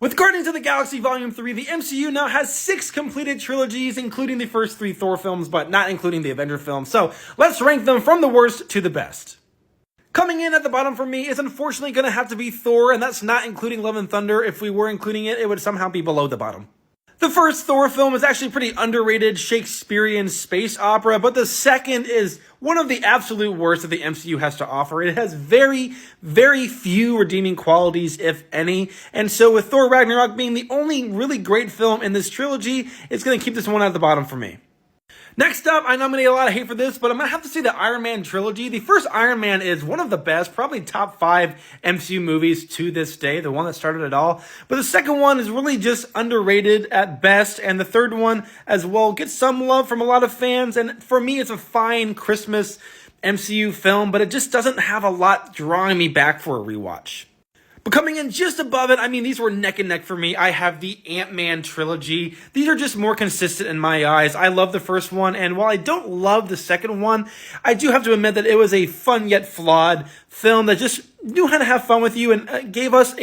With Guardians of the Galaxy Volume 3, the MCU now has 6 completed trilogies, including the first 3 Thor films, but not including the Avengers film. So let's rank them from the worst to the best. Coming in at the bottom for me is unfortunately going to have to be Thor, and that's not including Love and Thunder. If we were including it, it would somehow be below the bottom. The first Thor film is actually pretty underrated Shakespearean space opera, but the second is one of the absolute worst that the MCU has to offer. It has very, very few redeeming qualities, if any. And so with Thor Ragnarok being the only really great film in this trilogy, it's going to keep this one at the bottom for me. Next up, I know I'm going to get a lot of hate for this, but I'm going to have to say the Iron Man trilogy. The first Iron Man is one of the best, probably top 5 MCU movies to this day, the one that started it all. But the second one is really just underrated at best, and the third one as well gets some love from a lot of fans, and for me, it's a fine Christmas MCU film, but it just doesn't have a lot drawing me back for a rewatch. But coming in just above it, I mean, these were neck and neck for me. I have the Ant-Man trilogy. These are just more consistent in my eyes. I love the first one, and while I don't love the second one, I do have to admit that it was a fun yet flawed film that just knew how to have fun with you and gave us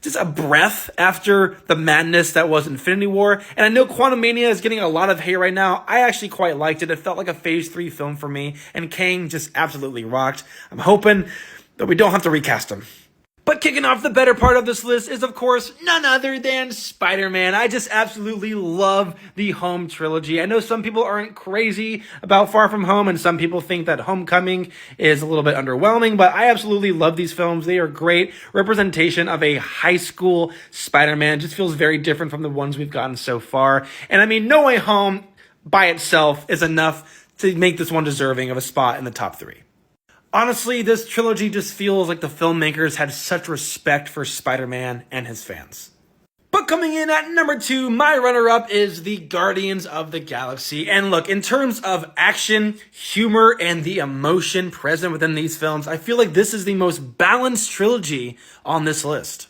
just a breath after the madness that was Infinity War. And I know Quantumania is getting a lot of hate right now. I actually quite liked it. It felt like a Phase 3 film for me, and Kang just absolutely rocked. I'm hoping that we don't have to recast him. But kicking off the better part of this list is, of course, none other than Spider-Man. I just absolutely love the Home trilogy. I know some people aren't crazy about Far From Home, and some people think that Homecoming is a little bit underwhelming, but I absolutely love these films. They are great representation of a high school Spider-Man. It just feels very different from the ones we've gotten so far. And I mean, No Way Home by itself is enough to make this one deserving of a spot in the top 3. Honestly, this trilogy just feels like the filmmakers had such respect for Spider-Man and his fans. But coming in at number 2, my runner-up is the Guardians of the Galaxy. And look, in terms of action, humor, and the emotion present within these films, I feel like this is the most balanced trilogy on this list.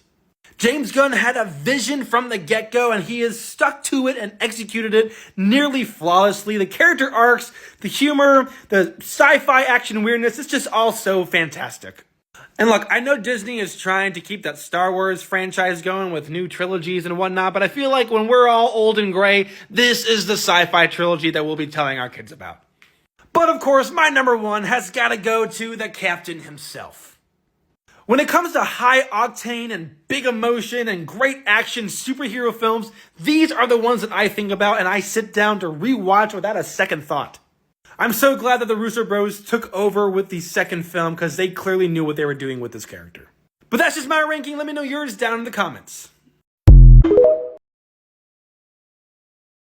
James Gunn had a vision from the get-go, and he has stuck to it and executed it nearly flawlessly. The character arcs, the humor, the sci-fi action weirdness, it's just all so fantastic. And look, I know Disney is trying to keep that Star Wars franchise going with new trilogies and whatnot, but I feel like when we're all old and gray, this is the sci-fi trilogy that we'll be telling our kids about. But of course, my number 1 has got to go to the Captain himself. When it comes to high octane and big emotion and great action superhero films, these are the ones that I think about and I sit down to rewatch without a second thought. I'm so glad that the Russo Bros took over with the second film because they clearly knew what they were doing with this character. But that's just my ranking. Let me know yours down in the comments.